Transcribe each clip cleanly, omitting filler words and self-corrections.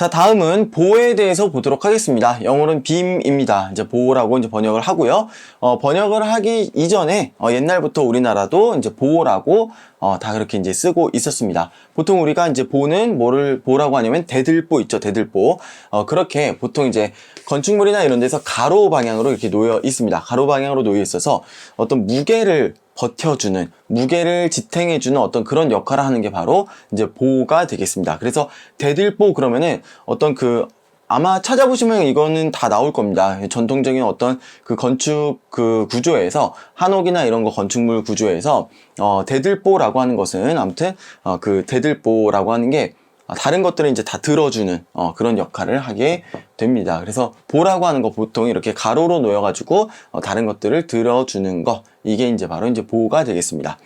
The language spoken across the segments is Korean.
자, 다음은 보호에 대해서 보도록 하겠습니다. 영어로는 beam입니다. 이제 보호라고 이제 번역을 하고요. 번역을 하기 이전에 옛날부터 우리나라도 이제 보호라고 다 그렇게 이제 쓰고 있었습니다. 보통 우리가 이제 보는 뭐라고 하냐면 대들보 있죠, 대들보. 그렇게 보통 이제 건축물이나 이런 데서 가로 방향으로 이렇게 놓여 있습니다. 가로 방향으로 놓여 있어서 어떤 무게를 버텨주는, 무게를 지탱해주는 어떤 그런 역할을 하는 게 바로 이제 보호가 되겠습니다. 그래서 대들보 그러면은 어떤 아마 찾아보시면 이거는 다 나올 겁니다. 전통적인 어떤 그 건축 그 구조에서, 한옥이나 이런 거 건축물 구조에서 대들보라고 하는 것은 아무튼 그 대들보라고 하는 게 다른 것들을 이제 다 들어주는 그런 역할을 하게 됩니다. 그래서 보라고 하는 거 보통 이렇게 가로로 놓여가지고 다른 것들을 들어주는 거, 이게 이제 바로 이제 보호가 되겠습니다.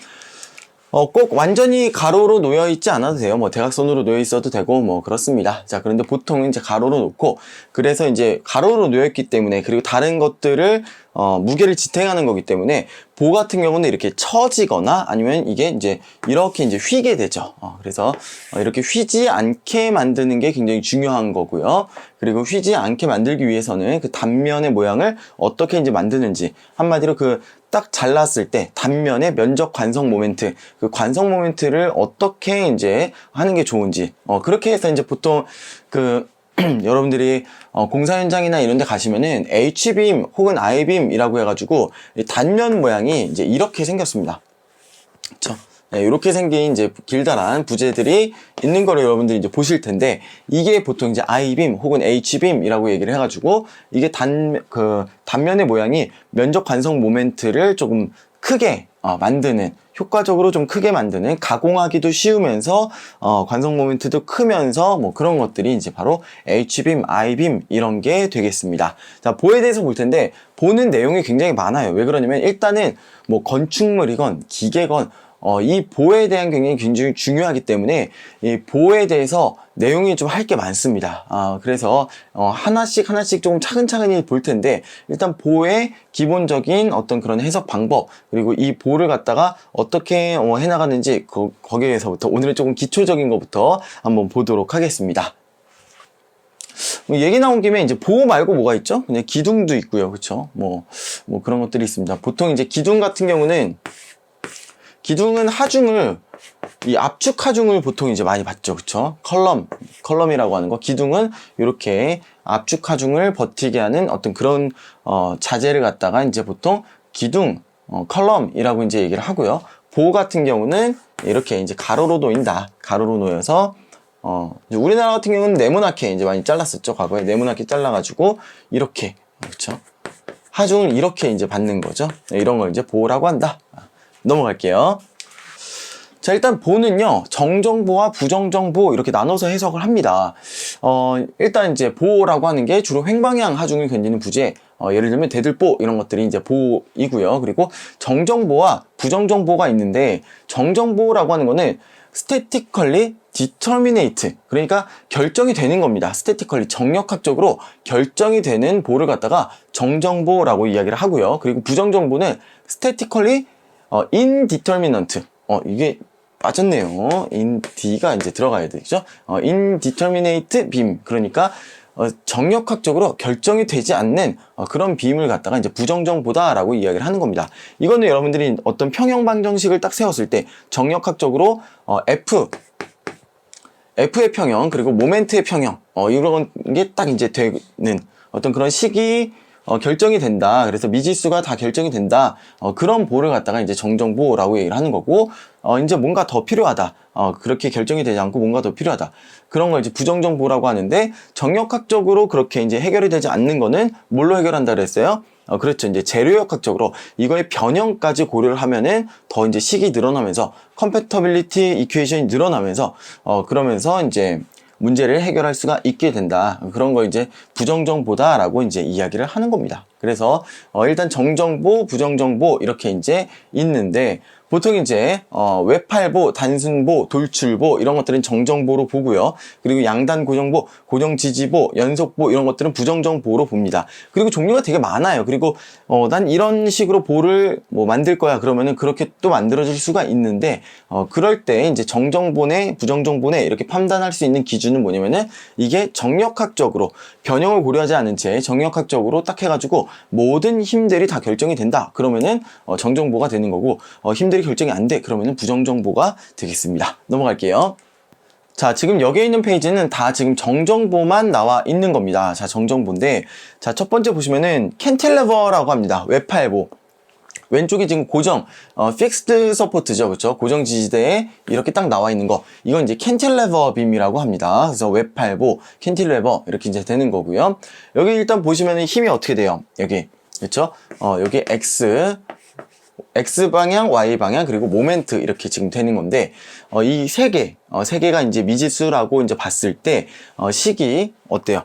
꼭 완전히 가로로 놓여 있지 않아도 돼요. 뭐 대각선으로 놓여 있어도 되고 뭐 그렇습니다. 자, 그런데 보통은 이제 가로로 놓고, 그래서 이제 가로로 놓여 있기 때문에, 그리고 다른 것들을 무게를 지탱하는 거기 때문에 보 같은 경우는 이렇게 처지거나 아니면 이게 이제 이렇게 이제 휘게 되죠. 그래서 이렇게 휘지 않게 만드는 게 굉장히 중요한 거고요. 그리고 휘지 않게 만들기 위해서는 그 단면의 모양을 어떻게 이제 만드는지, 한마디로 딱 잘랐을 때 단면의 면적 관성 모멘트, 그 관성 모멘트를 어떻게 이제 하는 게 좋은지, 그렇게 해서 이제 보통 여러분들이 공사 현장이나 이런 데 가시면은 H빔 혹은 I빔이라고 해가지고 단면 모양이 이제 이렇게 생겼습니다. 그쵸? 네, 이렇게 생긴 이제 길다란 부재들이 있는 거를 여러분들이 이제 보실 텐데, 이게 보통 이제 I빔 혹은 H빔이라고 얘기를 해가지고, 이게 단면의 모양이 면적 관성 모멘트를 조금 크게 만드는, 효과적으로 좀 크게 만드는, 가공하기도 쉬우면서 관성 모멘트도 크면서 뭐 그런 것들이 이제 바로 H빔, I빔 이런 게 되겠습니다. 자, 보에 대해서 볼 텐데, 보는 내용이 굉장히 많아요. 왜 그러냐면 일단은 뭐 건축물이건 기계건 이 보에 대한 굉장히 중요하기 때문에 이 보에 대해서 내용이 좀 할 게 많습니다. 그래서 하나씩 조금 차근차근히 볼 텐데, 일단 보의 기본적인 어떤 그런 해석 방법, 그리고 이 보를 갖다가 어떻게 해나가는지 거기에서부터 오늘은 조금 기초적인 것부터 한번 보도록 하겠습니다. 얘기 나온 김에 이제 보 말고 뭐가 있죠? 그냥 기둥도 있고요, 그렇죠? 뭐 그런 것들이 있습니다. 보통 이제 기둥 같은 경우는, 기둥은 하중을, 이 압축 하중을 보통 이제 많이 봤죠. 그쵸? 컬럼이라고 하는 거. 기둥은 이렇게 압축 하중을 버티게 하는 어떤 그런, 자재를 갖다가 이제 보통 기둥, 컬럼이라고 이제 얘기를 하고요. 보 같은 경우는 이렇게 이제 가로로 놓인다. 가로로 놓여서, 이제 우리나라 같은 경우는 네모나게 이제 많이 잘랐었죠. 과거에 네모나게 잘라가지고, 이렇게, 그쵸? 하중을 이렇게 이제 받는 거죠. 이런 걸 이제 보라고 한다. 넘어갈게요. 자, 일단 보는요, 정정보와 부정정보 이렇게 나눠서 해석을 합니다. 일단 이제 보라고 하는 게 주로 횡방향 하중을 견디는 부재, 예를 들면 대들보 이런 것들이 이제 보이고요. 그리고 정정보와 부정정보가 있는데, 정정보라고 하는 거는 statically determinate, 그러니까 결정이 되는 겁니다. statically, 정력학적으로 결정이 되는 보를 갖다가 정정보라고 이야기를 하고요. 그리고 부정정보는 statically indeterminate, 이게 빠졌네요. D가 이제 들어가야 되죠. indeterminate beam, 그러니까 정력학적으로 결정이 되지 않는 그런 빔을 갖다가 이제 부정정보다라고 이야기를 하는 겁니다. 이거는 여러분들이 어떤 평형 방정식을 딱 세웠을 때 정력학적으로 F의 평형, 그리고 모멘트의 평형, 이런 게 딱 이제 되는 어떤 그런 식이 결정이 된다. 그래서 미지수가 다 결정이 된다. 그런 보를 갖다가 이제 정정보라고 얘기를 하는 거고, 이제 뭔가 더 필요하다. 그렇게 결정이 되지 않고 뭔가 더 필요하다. 그런 걸 이제 부정정보라고 하는데, 정력학적으로 그렇게 이제 해결이 되지 않는 거는 뭘로 해결한다 그랬어요? 그렇죠. 이제 재료역학적으로 이거의 변형까지 고려를 하면은 더 이제 식이 늘어나면서 컴패터빌리티 이퀘이션이 늘어나면서 그러면서 이제 문제를 해결할 수가 있게 된다. 그런 걸 이제 부정정보다라고 이제 이야기를 하는 겁니다. 그래서 일단 정정보, 부정정보 이렇게 이제 있는데 보통 이제 외팔보, 단순보, 돌출보 이런 것들은 정정보로 보고요. 그리고 양단 고정보, 고정지지보, 연속보 이런 것들은 부정정보로 봅니다. 그리고 종류가 되게 많아요. 그리고 난 이런 식으로 보를 뭐 만들 거야 그러면은 그렇게 또 만들어질 수가 있는데 그럴 때 이제 정정보네, 부정정보네 이렇게 판단할 수 있는 기준은 뭐냐면은 이게 정역학적으로 변형을 고려하지 않은 채 정역학적으로 딱 해가지고 모든 힘들이 다 결정이 된다. 그러면은 정정보가 되는 거고 힘들이 결정이 안 돼. 그러면은 부정정보가 되겠습니다. 넘어갈게요. 자, 지금 여기에 있는 페이지는 다 지금 정정보만 나와 있는 겁니다. 자, 정정보인데 자, 첫 번째 보시면은 캔틸레버라고 합니다. 외팔보. 왼쪽이 지금 고정, fixed support죠. 그렇죠? 고정 지지대에 이렇게 딱 나와 있는 거. 이건 이제 캔틸레버 빔이라고 합니다. 그래서 외팔보, 캔틸레버 이렇게 이제 되는 거고요. 여기 일단 보시면은 힘이 어떻게 돼요? 여기. 그렇죠? 여기 X 방향, Y 방향, 그리고 모멘트 이렇게 지금 되는 건데, 이 세 개가 이제 미지수라고 이제 봤을 때, 식이 어때요?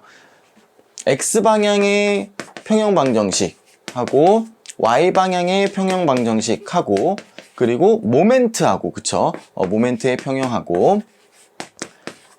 X 방향의 평형 방정식 하고, Y 방향의 평형 방정식 하고, 그리고 모멘트하고, 그쵸? 모멘트의 평형하고,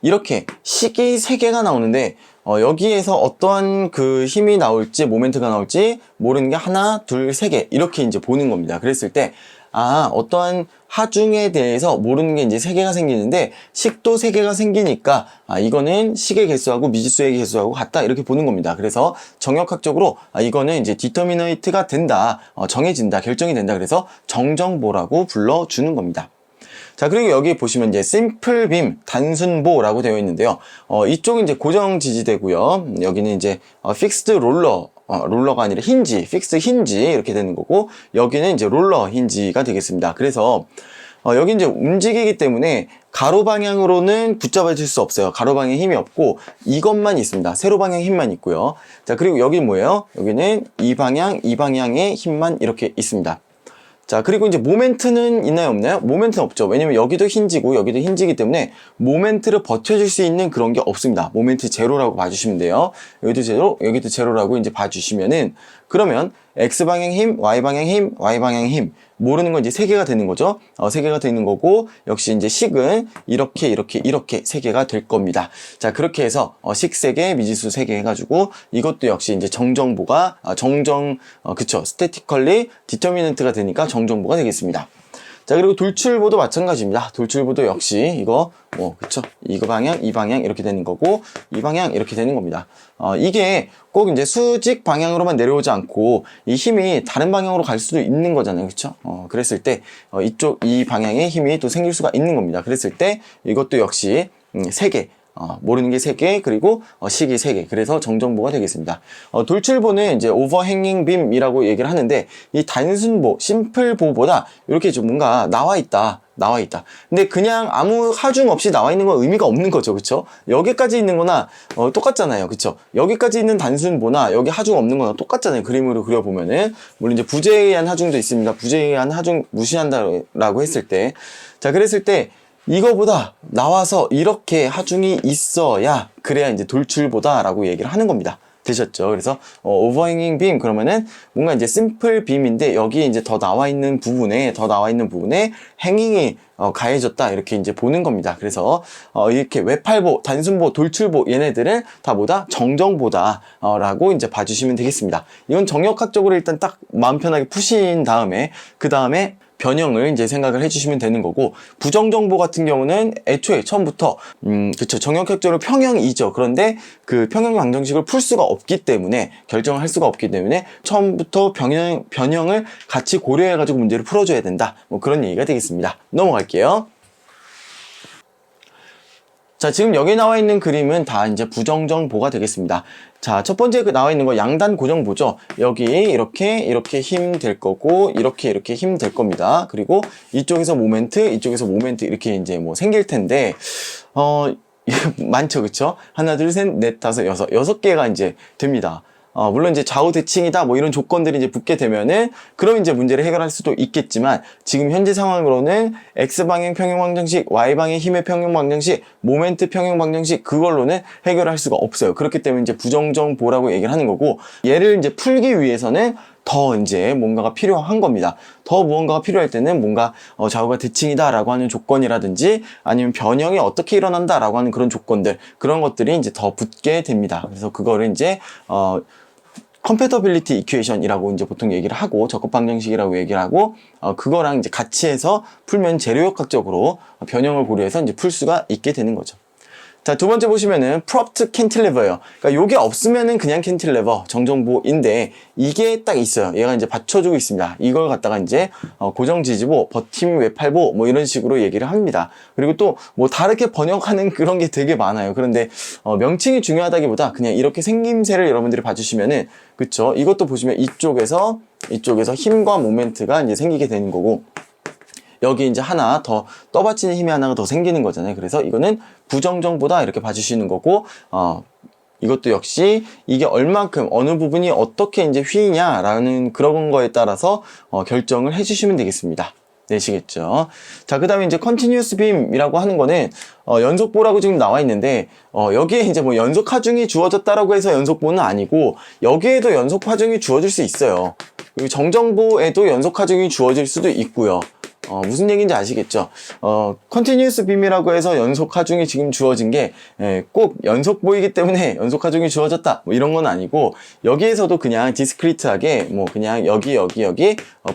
이렇게 식이 세 개가 나오는데, 여기에서 어떠한 그 힘이 나올지, 모멘트가 나올지 모르는 게 하나, 둘, 세 개. 이렇게 이제 보는 겁니다. 그랬을 때, 어떠한 하중에 대해서 모르는 게 이제 세 개가 생기는데, 식도 세 개가 생기니까, 이거는 식의 개수하고 미지수의 개수하고 같다. 이렇게 보는 겁니다. 그래서 정역학적으로, 이거는 이제 디터미너이트가 된다. 정해진다. 결정이 된다. 그래서 정정보라고 불러주는 겁니다. 자, 그리고 여기 보시면 이제 심플 빔, 단순보라고 되어 있는데요. 이쪽은 이제 고정 지지대고요. 여기는 이제 픽스드 롤러가 아니라 힌지, 픽스드 힌지 이렇게 되는 거고, 여기는 이제 롤러 힌지가 되겠습니다. 그래서 여기 이제 움직이기 때문에 가로 방향으로는 붙잡아줄 수 없어요. 가로 방향 힘이 없고 이것만 있습니다. 세로 방향 힘만 있고요. 자, 그리고 여기는 뭐예요? 여기는 이 방향의 힘만 이렇게 있습니다. 자, 그리고 이제 모멘트는 있나요, 없나요? 모멘트는 없죠. 왜냐면 여기도 힌지고 여기도 힌지이기 때문에 모멘트를 버텨줄 수 있는 그런 게 없습니다. 모멘트 제로라고 봐주시면 돼요. 여기도 제로, 여기도 제로라고 이제 봐주시면은, 그러면 X방향 힘, Y방향 힘, Y방향 힘 모르는 건 이제 세 개가 되는 거죠. 세 개가 되는 거고, 역시 이제 식은 이렇게 세 개가 될 겁니다. 자, 그렇게 해서 식 세 개, 미지수 세 개 해가지고 이것도 역시 이제 정정보가 그쵸, 스태티컬리 디터미넌트가 되니까 정정보가 되겠습니다. 자, 그리고 돌출보도 마찬가지입니다. 돌출보도 역시 이거 그쵸, 이거 방향, 이 방향 이렇게 되는 거고, 이 방향 이렇게 되는 겁니다. 이게 꼭 이제 수직 방향으로만 내려오지 않고 이 힘이 다른 방향으로 갈 수도 있는 거잖아요. 그쵸? 그랬을 때 이 방향에 힘이 또 생길 수가 있는 겁니다. 그랬을 때 이것도 역시 세 개, 모르는 게 3개, 그리고 식이 3개. 그래서 정정보가 되겠습니다. 돌출보는 이제 오버행잉 빔이라고 얘기를 하는데, 이 단순보, 심플보보다 이렇게 좀 뭔가 나와 있다. 근데 그냥 아무 하중 없이 나와 있는 건 의미가 없는 거죠. 그쵸? 여기까지 있는 거나 똑같잖아요. 그쵸? 여기까지 있는 단순보나 여기 하중 없는 거나 똑같잖아요. 그림으로 그려보면은. 물론 이제 부재에 의한 하중도 있습니다. 부재에 의한 하중 무시한다라고 했을 때. 자, 그랬을 때 이거보다 나와서 이렇게 하중이 있어야 그래야 이제 돌출보다 라고 얘기를 하는 겁니다. 되셨죠? 그래서 오버행잉 빔 그러면은 뭔가 이제 심플 빔인데 여기에 이제 더 나와 있는 부분에 행잉이 가해졌다 이렇게 이제 보는 겁니다. 그래서 이렇게 외팔보, 단순보, 돌출보 얘네들은 다 뭐다? 정정보다 라고 이제 봐주시면 되겠습니다. 이건 정역학적으로 일단 딱 마음 편하게 푸신 다음에 그 다음에 변형을 이제 생각을 해주시면 되는 거고, 부정정보 같은 경우는 애초에 처음부터 그쵸, 정역학적으로 평형이죠. 그런데 그 평형 방정식을 풀 수가 없기 때문에, 결정을 할 수가 없기 때문에 처음부터 변형을 같이 고려해가지고 문제를 풀어줘야 된다. 뭐 그런 얘기가 되겠습니다. 넘어갈게요. 자, 지금 여기 나와 있는 그림은 다 이제 부정정보가 되겠습니다. 자, 첫 번째 나와 있는 거 양단 고정보죠. 여기 이렇게 힘 될 거고, 이렇게 힘 될 겁니다. 그리고 이쪽에서 모멘트 이렇게 이제 뭐 생길 텐데, 많죠, 그쵸? 하나, 둘, 셋, 넷, 다섯, 여섯 개가 이제 됩니다. 물론 이제 좌우 대칭이다 뭐 이런 조건들이 이제 붙게 되면은 그럼 이제 문제를 해결할 수도 있겠지만 지금 현재 상황으로는 X방향 평형 방정식, Y방향 힘의 평형 방정식, 모멘트 평형 방정식 그걸로는 해결할 수가 없어요. 그렇기 때문에 이제 부정정보라고 얘기를 하는 거고 얘를 이제 풀기 위해서는 더 이제 뭔가가 필요한 겁니다. 더 무언가가 필요할 때는 뭔가 좌우가 대칭이다라고 하는 조건이라든지 아니면 변형이 어떻게 일어난다라고 하는 그런 조건들 그런 것들이 이제 더 붙게 됩니다. 그래서 그거를 이제 컴패터빌리티 이퀘이션이라고 이제 보통 얘기를 하고 적합 방정식이라고 얘기를 하고 그거랑 이제 같이 해서 풀면 재료역학적으로 변형을 고려해서 이제 풀 수가 있게 되는 거죠. 자, 두 번째 보시면은 프롭트 캔틸레버예요. 그러니까 요게 없으면은 그냥 캔틸레버 정정보인데 이게 딱 있어요. 얘가 이제 받쳐주고 있습니다. 이걸 갖다가 이제 고정 지지보, 버팀 외팔보 뭐 이런 식으로 얘기를 합니다. 그리고 또 뭐 다르게 번역하는 그런 게 되게 많아요. 그런데 명칭이 중요하다기보다 그냥 이렇게 생김새를 여러분들이 봐주시면은 그쵸? 이것도 보시면 이쪽에서 힘과 모멘트가 이제 생기게 되는 거고. 여기 이제 하나 더 떠받치는 힘이 하나가 더 생기는 거잖아요. 그래서 이거는 부정정보다 이렇게 봐주시는 거고, 이것도 역시 이게 얼만큼 어느 부분이 어떻게 이제 휘냐라는 그런 거에 따라서 결정을 해주시면 되겠습니다. 되시겠죠? 자, 그 다음에 이제 컨티뉴어스 빔이라고 하는 거는 연속보라고 지금 나와 있는데 여기에 이제 뭐 연속 하중이 주어졌다라고 해서 연속보는 아니고 여기에도 연속 하중이 주어질 수 있어요. 그리고 정정보에도 연속 하중이 주어질 수도 있고요. 무슨 얘기인지 아시겠죠? 컨티뉴어스 빔이라고 해서 연속 하중이 지금 주어진 게 꼭 연속보이기 때문에 연속 하중이 주어졌다 뭐 이런 건 아니고 여기에서도 그냥 디스크리트하게 뭐 그냥 여기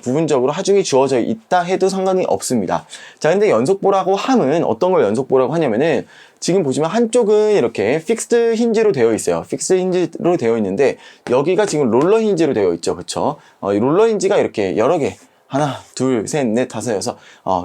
부분적으로 하중이 주어져 있다 해도 상관이 없습니다. 자, 근데 연속보라고 함은 어떤 걸 연속보라고 하냐면은 지금 보시면 한쪽은 이렇게 픽스드 힌지로 되어 있어요. 픽스드 힌지로 되어 있는데 여기가 지금 롤러 힌지로 되어 있죠. 그쵸? 이 롤러 힌지가 이렇게 여러 개 하나, 둘, 셋, 넷, 다섯, 여섯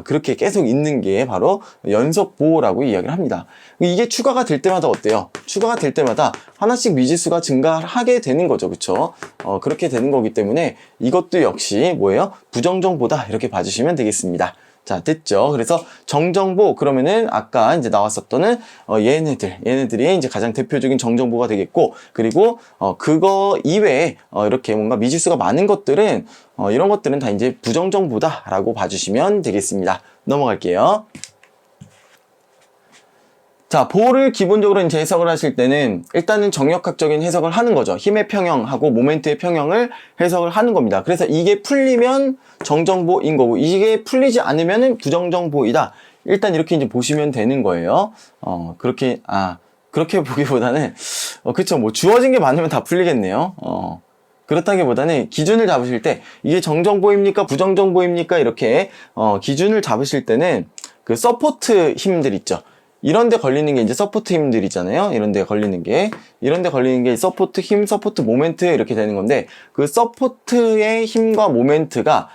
그렇게 계속 있는 게 바로 연속보라고 이야기를 합니다. 이게 추가가 될 때마다 어때요? 추가가 될 때마다 하나씩 미지수가 증가하게 되는 거죠. 그쵸? 그렇게 되는 거기 때문에 이것도 역시 뭐예요? 부정정보다 이렇게 봐주시면 되겠습니다. 자, 됐죠? 그래서 정정보 그러면은 아까 이제 나왔었던 얘네들이 이제 가장 대표적인 정정보가 되겠고 그리고 그거 이외에 이렇게 뭔가 미지수가 많은 것들은 이런 것들은 다 이제 부정정보다라고 봐주시면 되겠습니다. 넘어갈게요. 자, 보를 기본적으로 이제 해석을 하실 때는 일단은 정역학적인 해석을 하는 거죠. 힘의 평형하고 모멘트의 평형을 해석을 하는 겁니다. 그래서 이게 풀리면 정정보인 거고 이게 풀리지 않으면은 부정정보이다. 일단 이렇게 이제 보시면 되는 거예요. 그렇게 보기보다는 그쵸, 뭐 주어진 게 많으면 다 풀리겠네요. 그렇다기보다는 기준을 잡으실 때 이게 정정보입니까 부정정보입니까 이렇게 기준을 잡으실 때는 그 서포트 힘들 있죠. 이런 데 걸리는 게 이제 서포트 힘들이잖아요. 이런 데 걸리는 게 서포트 힘, 서포트 모멘트 이렇게 되는 건데 그 서포트의 힘과 모멘트가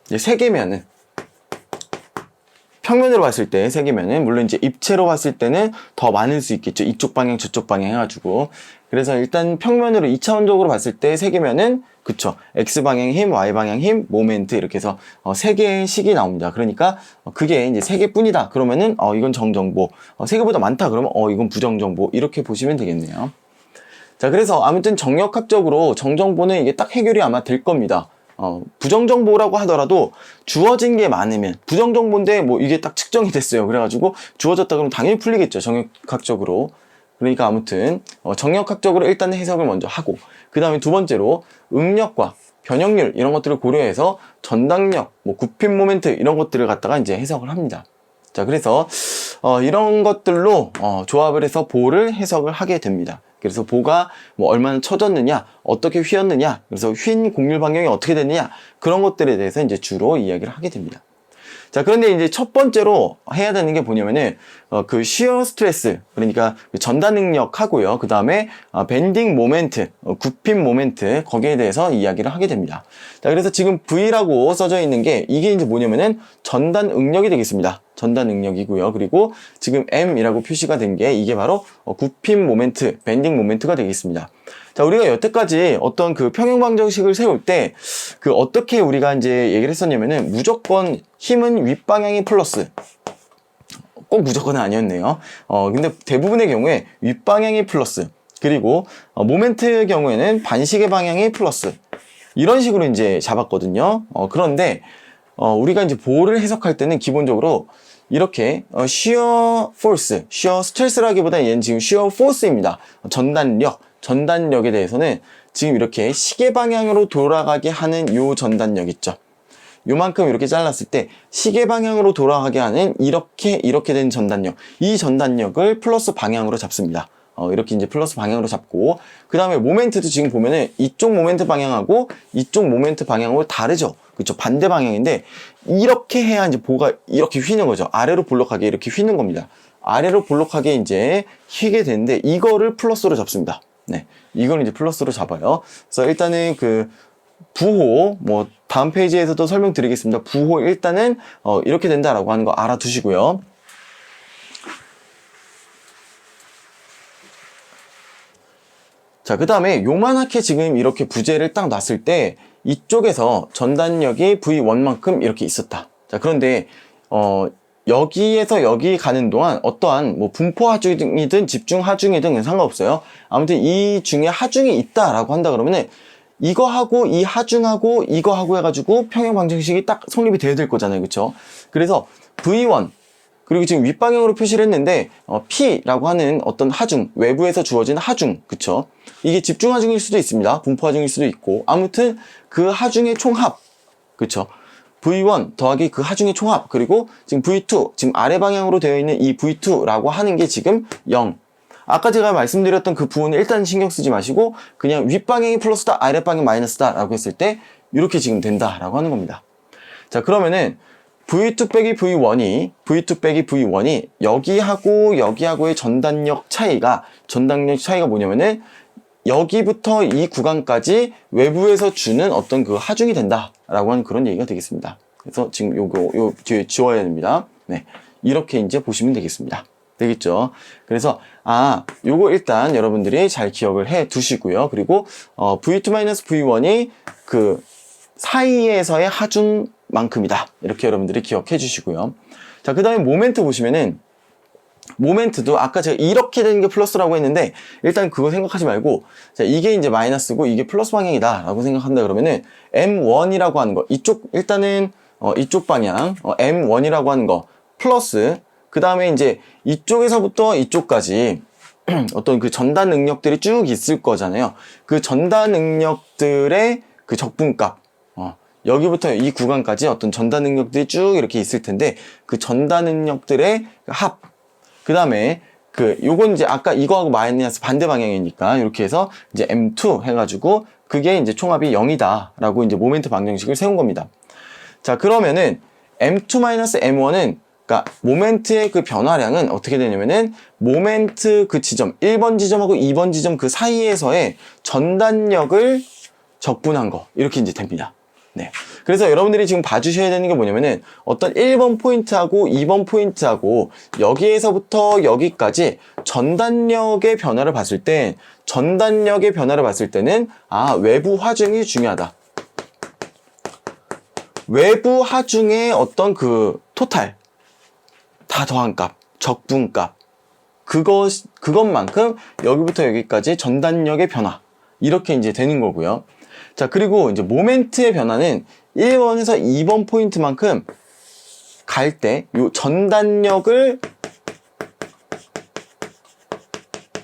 이제 세 개면은 평면으로 봤을 때 세 개면은 물론 이제 입체로 봤을 때는 더 많을 수 있겠죠. 이쪽 방향 저쪽 방향 해가지고 그래서 일단 평면으로 2차원적으로 봤을 때 세 개면은 그쵸. X방향 힘, Y방향 힘, 모멘트 이렇게 해서 세 개의 식이 나옵니다. 그러니까 그게 이제 세 개뿐이다. 그러면은 이건 정정보. 세 개보다 많다. 그러면 이건 부정정보. 이렇게 보시면 되겠네요. 자, 그래서 아무튼 정역학적으로 정정보는 이게 딱 해결이 아마 될 겁니다. 부정정보라고 하더라도 주어진 게 많으면 부정정보인데 뭐 이게 딱 측정이 됐어요. 그래가지고 주어졌다 그러면 당연히 풀리겠죠. 정역학적으로. 그러니까 아무튼 정역학적으로 일단 해석을 먼저 하고 그 다음에 두 번째로 응력과 변형률 이런 것들을 고려해서 전당력, 뭐 굽힘 모멘트 이런 것들을 갖다가 이제 해석을 합니다. 자, 그래서 이런 것들로 조합을 해서 보를 해석을 하게 됩니다. 그래서 보가 뭐 얼마나 쳐졌느냐, 어떻게 휘었느냐, 그래서 휜 곡률 방향이 어떻게 됐느냐 그런 것들에 대해서 이제 주로 이야기를 하게 됩니다. 자, 그런데 이제 첫 번째로 해야 되는 게 뭐냐면은 그 시어 스트레스, 그러니까 전단 능력하고요. 그 다음에 밴딩 모멘트, 굽힘 모멘트 거기에 대해서 이야기를 하게 됩니다. 자, 그래서 지금 V라고 써져 있는 게 이게 이제 뭐냐면은 전단 응력이 되겠습니다. 전단 능력이고요. 그리고 지금 M이라고 표시가 된 게 이게 바로 굽힘 모멘트, 밴딩 모멘트가 되겠습니다. 자, 우리가 여태까지 어떤 그 평형 방정식을 세울 때 그 어떻게 우리가 이제 얘기를 했었냐면은 무조건 힘은 윗방향이 플러스. 꼭 무조건은 아니었네요. 근데 대부분의 경우에 윗방향이 플러스. 그리고 모멘트의 경우에는 반시계 방향의 플러스 이런 식으로 이제 잡았거든요. 그런데 우리가 이제 보호를 해석할 때는 기본적으로 이렇게 shear force, shear stress라기보다 얘는 지금 shear force입니다. 전단력에 대해서는 지금 이렇게 시계 방향으로 돌아가게 하는 요 전단력 있죠. 요만큼 이렇게 잘랐을 때 시계 방향으로 돌아가게 하는 이렇게 된 전단력, 이 전단력을 플러스 방향으로 잡습니다. 이렇게 이제 플러스 방향으로 잡고, 그 다음에 모멘트도 지금 보면은 이쪽 모멘트 방향하고 이쪽 모멘트 방향하고 다르죠. 그렇죠. 반대 방향인데 이렇게 해야 이제 보가 이렇게 휘는 거죠. 아래로 볼록하게 이렇게 휘는 겁니다. 아래로 볼록하게 이제 휘게 되는데 이거를 플러스로 잡습니다. 네, 이걸 이제 플러스로 잡아요. 그래서 일단은 그 부호, 뭐 다음 페이지에서도 설명드리겠습니다. 부호 일단은 이렇게 된다라고 하는 거 알아두시고요. 자, 그 다음에 요만하게 지금 이렇게 부재를 딱 놨을 때 이쪽에서 전단력이 V1만큼 이렇게 있었다. 자, 그런데 여기에서 여기 가는 동안 어떠한 뭐 분포 하중이든 집중 하중이든 상관없어요. 아무튼 이 중에 하중이 있다라고 한다 그러면은 이거하고 이 하중하고 이거하고 해가지고 평형 방정식이 딱 성립이 돼야 될 거잖아요. 그쵸? 그래서 V1 그리고 지금 윗방향으로 표시를 했는데 P라고 하는 어떤 하중, 외부에서 주어진 하중, 그쵸? 이게 집중 하중일 수도 있습니다. 분포 하중일 수도 있고, 아무튼 그 하중의 총합, 그쵸? V1 더하기 그 하중의 총합, 그리고 지금 V2, 지금 아래 방향으로 되어 있는 이 V2라고 하는 게 지금 0. 아까 제가 말씀드렸던 그 부분은 일단 신경 쓰지 마시고 그냥 윗방향이 플러스다, 아랫방향이 마이너스다 라고 했을 때 이렇게 지금 된다라고 하는 겁니다. 자, 그러면은 V2 빼기 V1이 여기하고 여기하고의 전단력 차이가 뭐냐면은 여기부터 이 구간까지 외부에서 주는 어떤 그 하중이 된다라고 하는 그런 얘기가 되겠습니다. 그래서 지금 요 뒤에 지워야 됩니다. 네, 이렇게 이제 보시면 되겠습니다. 되겠죠? 그래서 요거 일단 여러분들이 잘 기억을 해 두시고요. 그리고 V2-V1이 그 사이에서의 하중만큼이다. 이렇게 여러분들이 기억해 주시고요. 자, 그 다음에 모멘트 보시면은 모멘트도 아까 제가 이렇게 되는 게 플러스라고 했는데 일단 그거 생각하지 말고 자, 이게 이제 마이너스고 이게 플러스 방향이다 라고 생각한다 그러면은 M1이라고 하는 거 일단은 이쪽 방향 M1이라고 하는 거 플러스 그 다음에 이제 이쪽에서부터 이쪽까지 어떤 그 전단 능력들이 쭉 있을 거잖아요. 그 전단 능력들의 그 적분값 여기부터 이 구간까지 어떤 전단 능력들이 쭉 이렇게 있을 텐데 그 전단 능력들의 합 그 다음에 요건 이제 아까 이거하고 마이너스 반대 방향이니까 이렇게 해서 이제 M2 해가지고 그게 이제 총합이 0이다 라고 이제 모멘트 방정식을 세운 겁니다. 자, 그러면은 M2-M1은 그러니까 모멘트의 그 변화량은 어떻게 되냐면은 모멘트 그 지점 1번 지점하고 2번 지점 그 사이에서의 전단력을 적분한 거 이렇게 이제 됩니다. 네. 그래서 여러분들이 지금 봐주셔야 되는 게 뭐냐면은 어떤 1번 포인트하고 2번 포인트하고 여기에서부터 여기까지 전단력의 변화를 봤을 때는 외부 하중이 중요하다. 외부 하중의 어떤 그 토탈 다 더한 값, 적분값 그것만큼 여기부터 여기까지 전단력의 변화 이렇게 이제 되는 거고요. 자, 그리고 이제 모멘트의 변화는 1번에서 2번 포인트만큼 갈 때 요 전단력을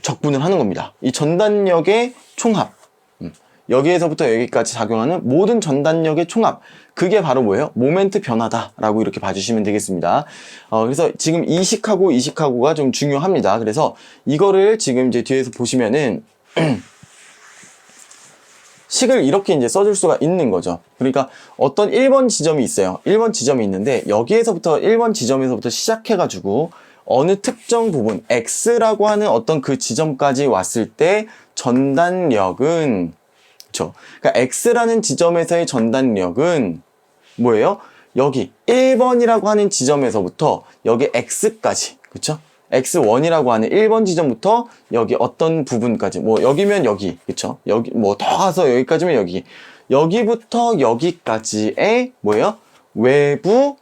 적분을 하는 겁니다. 이 전단력의 총합 여기에서부터 여기까지 작용하는 모든 전단력의 총합 그게 바로 뭐예요? 모멘트 변화다라고 이렇게 봐주시면 되겠습니다. 그래서 지금 이식하고가 좀 중요합니다. 그래서 이거를 지금 이제 뒤에서 보시면은 식을 이렇게 이제 써줄 수가 있는 거죠. 그러니까 어떤 1번 지점이 있어요. 1번 지점이 있는데 여기에서부터 1번 지점에서부터 시작해가지고 어느 특정 부분 X라고 하는 어떤 그 지점까지 왔을 때 전단력은 그렇죠. 그러니까 X라는 지점에서의 전단력은 뭐예요? 여기 1번이라고 하는 지점에서부터 여기 X까지 그렇죠? X1이라고 하는 1번 지점부터 여기 어떤 부분까지 뭐 여기면 여기 그쵸? 여기 뭐 더 가서 여기까지면 여기 여기부터 여기까지의 뭐예요? 외부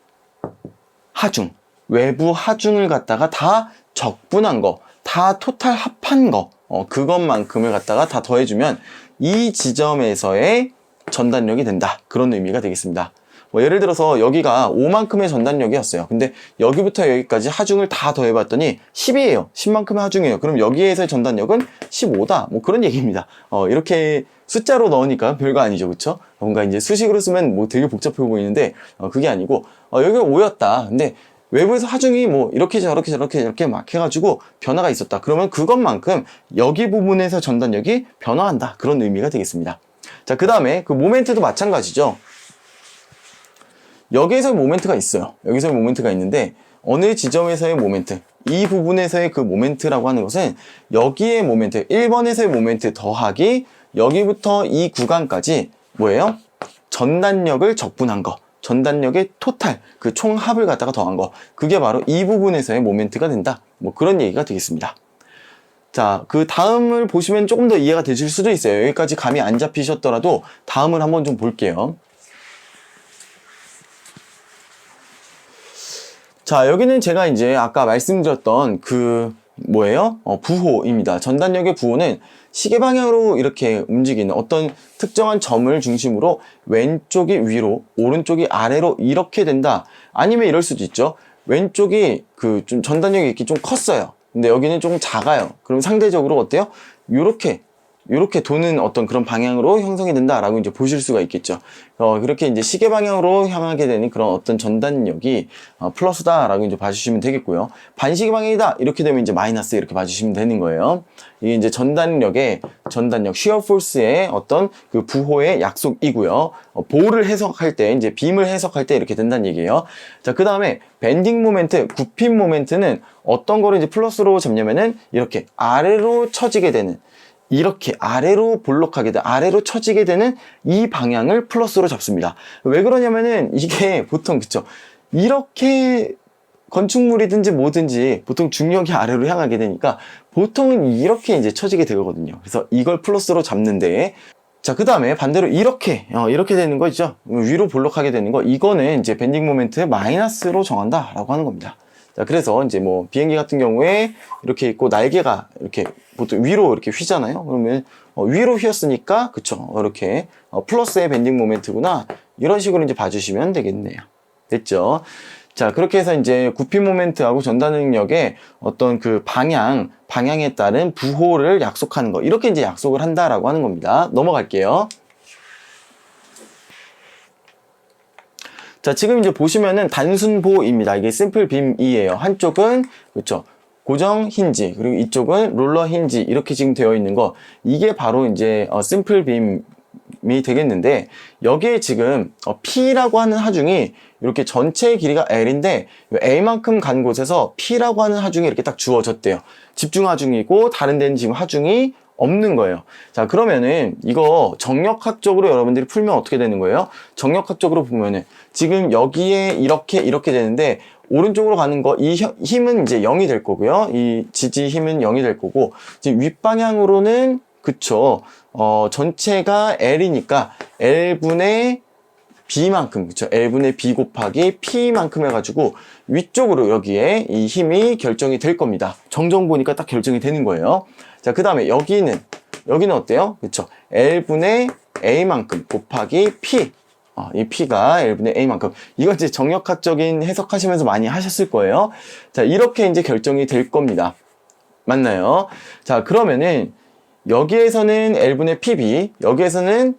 하중을 갖다가 다 적분한 거 다 토탈 합한 거 그것만큼을 갖다가 다 더해주면 이 지점에서의 전단력이 된다. 그런 의미가 되겠습니다. 뭐 예를 들어서 여기가 5만큼의 전단력이었어요. 근데 여기부터 여기까지 하중을 다 더해봤더니 10이에요. 10만큼의 하중이에요. 그럼 여기에서의 전단력은 15다. 뭐 그런 얘기입니다. 이렇게 숫자로 넣으니까 별거 아니죠. 그쵸? 뭔가 이제 수식으로 쓰면 뭐 되게 복잡해 보이는데, 그게 아니고, 여기가 5였다. 근데 외부에서 하중이 뭐 이렇게 저렇게 막 해가지고 변화가 있었다. 그러면 그것만큼 여기 부분에서 전단력이 변화한다. 그런 의미가 되겠습니다. 자, 그 다음에 그 모멘트도 마찬가지죠. 여기에서의 모멘트가 있어요. 여기서의 모멘트가 있는데 어느 지점에서의 모멘트, 이 부분에서의 그 모멘트라고 하는 것은 여기의 모멘트, 1번에서의 모멘트 더하기 여기부터 이 구간까지 뭐예요? 전단력을 적분한 거, 전단력의 토탈, 그 총합을 갖다가 더한 거, 그게 바로 이 부분에서의 모멘트가 된다. 뭐 그런 얘기가 되겠습니다. 자, 그 다음을 보시면 조금 더 이해가 되실 수도 있어요. 여기까지 감이 안 잡히셨더라도 다음을 한번 좀 볼게요. 자, 여기는 제가 이제 아까 말씀드렸던 그 뭐예요? 부호입니다. 전단력의 부호는 시계 방향으로 이렇게 움직이는 어떤 특정한 점을 중심으로 왼쪽이 위로, 오른쪽이 아래로 이렇게 된다. 아니면 이럴 수도 있죠. 왼쪽이 그 좀 전단력이 이렇게 좀 컸어요. 근데 여기는 조금 작아요. 그럼 상대적으로 어때요? 요렇게 도는 어떤 그런 방향으로 형성이 된다라고 이제 보실 수가 있겠죠. 그렇게 이제 시계 방향으로 향하게 되는 그런 어떤 전단력이 플러스다라고 이제 봐주시면 되겠고요. 반시계 방향이다 이렇게 되면 이제 마이너스 이렇게 봐주시면 되는 거예요. 이게 이제 전단력, shear force의 어떤 그 부호의 약속이고요. 보호를 해석할 때, 이제 빔을 해석할 때 이렇게 된다는 얘기예요. 자, 그 다음에 밴딩 모멘트, 굽힘 모멘트는 어떤 거를 이제 플러스로 잡냐면은 이렇게 아래로 처지게 되는, 이렇게 아래로 볼록하게 돼, 아래로 처지게 되는 이 방향을 플러스로 잡습니다. 왜 그러냐면은 이게 보통 그쵸, 이렇게 건축물이든지 뭐든지 보통 중력이 아래로 향하게 되니까 보통은 이렇게 이제 처지게 되거든요. 그래서 이걸 플러스로 잡는데, 자, 그 다음에 반대로 이렇게 되는 거 있죠, 위로 볼록하게 되는 거, 이거는 이제 밴딩 모멘트의 마이너스로 정한다 라고 하는 겁니다. 자, 그래서 이제 뭐 비행기 같은 경우에 이렇게 있고 날개가 이렇게 보통 위로 이렇게 휘잖아요. 그러면 위로 휘었으니까 그쵸, 이렇게 플러스의 밴딩 모멘트구나, 이런 식으로 이제 봐주시면 되겠네요. 됐죠? 자, 그렇게 해서 이제 굽힘 모멘트하고 전단력의 어떤 그 방향에 따른 부호를 약속하는 거, 이렇게 이제 약속을 한다라고 하는 겁니다. 넘어갈게요. 자, 지금 이제 보시면은 단순보입니다. 이게 심플 빔이에요. 한쪽은 그렇죠, 고정 힌지, 그리고 이쪽은 롤러 힌지, 이렇게 지금 되어 있는 거, 이게 바로 이제 심플 빔이 되겠는데, 여기에 지금 P라고 하는 하중이 이렇게 전체의 길이가 L인데 A만큼 간 곳에서 P라고 하는 하중이 이렇게 딱 주어졌대요. 집중 하중이고 다른 데는 지금 하중이 없는 거예요. 자, 그러면은 이거 정력학적으로 여러분들이 풀면 어떻게 되는 거예요? 정력학적으로 보면은 지금 여기에 이렇게 되는데 오른쪽으로 가는 거, 이 힘은 이제 0이 될 거고요. 이 지지 힘은 0이 될 거고, 지금 윗방향으로는 그쵸, 전체가 L이니까 L분의 B만큼, 그쵸, L분의 B 곱하기 P만큼 해가지고 위쪽으로 여기에 이 힘이 결정이 될 겁니다. 정정 보니까 딱 결정이 되는 거예요. 자, 그 다음에 여기는 어때요? 그쵸, L분의 A만큼 곱하기 P, 이 P가 L분의 A만큼. 이거 이제 정력학적인 해석하시면서 많이 하셨을 거예요. 자, 이렇게 이제 결정이 될 겁니다. 맞나요? 자, 그러면은 여기에서는 L분의 PB, 여기에서는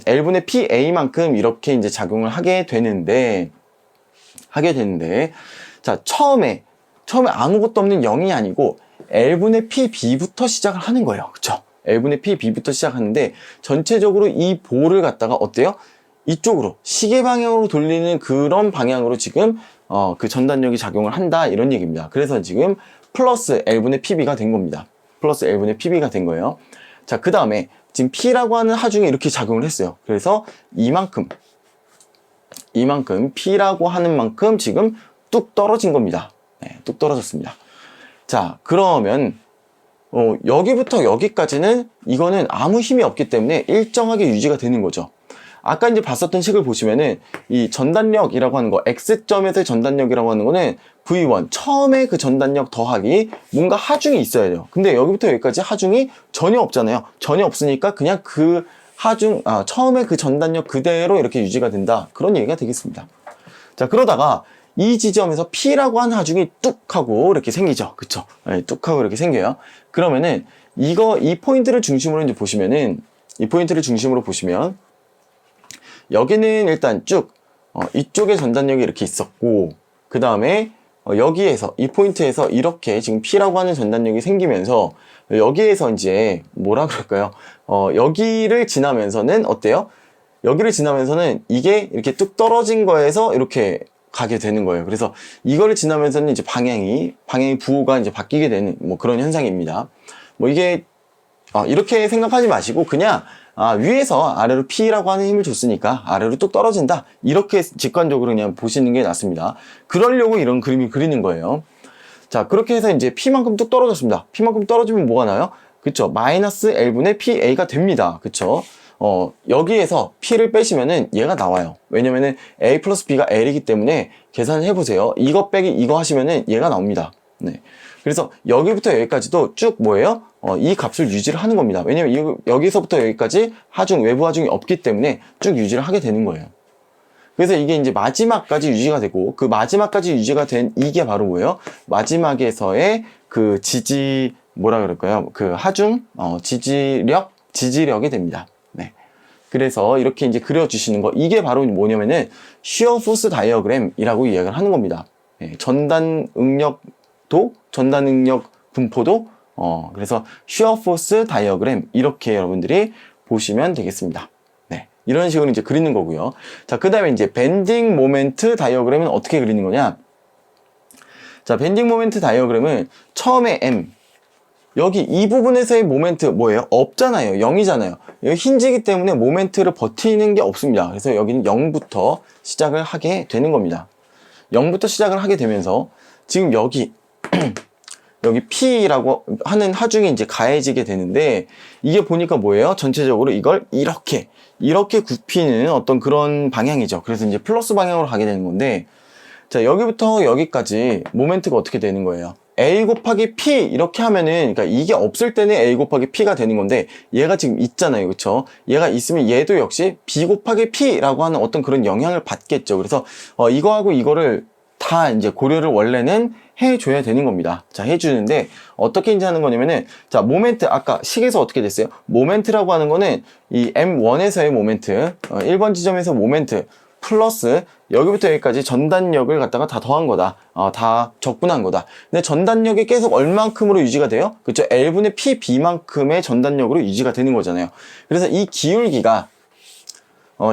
L분의 PA만큼 이렇게 이제 작용을 하게 되는데, 자, 처음에 아무것도 없는 0이 아니고 L분의 PB부터 시작을 하는 거예요. 그쵸? L분의 PB부터 시작하는데, 전체적으로 이 볼을 갖다가 어때요? 이쪽으로 시계 방향으로 돌리는 그런 방향으로 지금 그 전단력이 작용을 한다, 이런 얘기입니다. 그래서 지금 플러스 L분의 PB가 된 겁니다. 플러스 L분의 PB가 된 거예요. 자, 그 다음에 지금 P라고 하는 하중이 이렇게 작용을 했어요. 그래서 이만큼 P라고 하는 만큼 지금 뚝 떨어진 겁니다. 네, 뚝 떨어졌습니다. 자, 그러면 여기부터 여기까지는 이거는 아무 힘이 없기 때문에 일정하게 유지가 되는 거죠. 아까 이제 봤었던 식을 보시면은 이 전단력이라고 하는 거, X점에서의 전단력이라고 하는 거는 V1, 처음에 그 전단력 더하기 뭔가 하중이 있어야 돼요. 근데 여기부터 여기까지 하중이 전혀 없잖아요. 전혀 없으니까 그냥 그 처음에 그 전단력 그대로 이렇게 유지가 된다. 그런 얘기가 되겠습니다. 자, 그러다가 이 지점에서 P라고 하는 하중이 뚝 하고 이렇게 생기죠. 그쵸? 네, 뚝 하고 이렇게 생겨요. 그러면은 이 포인트를 중심으로 이제 보시면은, 이 포인트를 중심으로 보시면, 여기는 일단 쭉, 이쪽에 전단력이 이렇게 있었고, 그 다음에, 여기에서, 이 포인트에서 이렇게 지금 P라고 하는 전단력이 생기면서, 여기에서 이제, 뭐라 그럴까요? 여기를 지나면서는 어때요? 여기를 지나면서는 이게 이렇게 뚝 떨어진 거에서 이렇게 가게 되는 거예요. 그래서 이거를 지나면서는 이제 방향이 부호가 이제 바뀌게 되는 뭐 그런 현상입니다. 뭐 이게, 이렇게 생각하지 마시고 그냥, 위에서 아래로 P라고 하는 힘을 줬으니까 아래로 뚝 떨어진다. 이렇게 직관적으로 그냥 보시는 게 낫습니다. 그러려고 이런 그림을 그리는 거예요. 자, 그렇게 해서 이제 P만큼 뚝 떨어졌습니다. P만큼 떨어지면 뭐가 나요? 그쵸? 마이너스 L분의 PA가 됩니다. 그쵸? 여기에서 P를 빼시면은 얘가 나와요. 왜냐면은 A 플러스 B가 L이기 때문에 계산을 해보세요. 이거 빼기 이거 하시면은 얘가 나옵니다. 네. 그래서 여기부터 여기까지도 쭉 뭐예요? 이 값을 유지를 하는 겁니다. 왜냐면 여기서부터 여기까지 외부 하중이 없기 때문에 쭉 유지를 하게 되는 거예요. 그래서 이게 이제 마지막까지 유지가 되고, 그 마지막까지 유지가 된 이게 바로 뭐예요? 마지막에서의 그 뭐라 그럴까요? 그 하중, 지지력이 됩니다. 네. 그래서 이렇게 이제 그려주시는 거, 이게 바로 뭐냐면은, shear force diagram이라고 이야기를 하는 겁니다. 네. 전단 응력 분포도, 그래서 shear force diagram, 이렇게 여러분들이 보시면 되겠습니다. 네. 이런 식으로 이제 그리는 거고요. 자, 그 다음에 이제 밴딩 모멘트 다이어그램은 어떻게 그리는 거냐? 자, 밴딩 모멘트 다이어그램은 처음에 M, 여기 이 부분에서의 모멘트 뭐예요? 없잖아요. 0이잖아요. 여기 힌지이기 때문에 모멘트를 버티는 게 없습니다. 그래서 여기는 0부터 시작을 하게 되는 겁니다. 0부터 시작을 하게 되면서 지금 여기 P라고 하는 하중이 이제 가해지게 되는데, 이게 보니까 뭐예요? 전체적으로 이걸 이렇게 굽히는 어떤 그런 방향이죠. 그래서 이제 플러스 방향으로 가게 되는 건데, 자, 여기부터 여기까지 모멘트가 어떻게 되는 거예요? A 곱하기 P 이렇게 하면은, 그러니까 이게 없을 때는 A 곱하기 P가 되는 건데, 얘가 지금 있잖아요. 그쵸? 얘가 있으면 얘도 역시 B 곱하기 P라고 하는 어떤 그런 영향을 받겠죠. 그래서 이거하고 이거를 다 이제 고려를 원래는 해줘야 되는 겁니다. 자, 해주는데 어떻게 이제 하는 거냐면은, 자, 모멘트, 아까 식에서 어떻게 됐어요? 모멘트라고 하는 거는 이 M1에서의 모멘트, 1번 지점에서 모멘트 플러스 여기부터 여기까지 전단력을 갖다가 다 더한 거다. 다 적분한 거다. 근데 전단력이 계속 얼만큼으로 유지가 돼요? 그쵸? L분의 PB만큼의 전단력으로 유지가 되는 거잖아요. 그래서 이 기울기가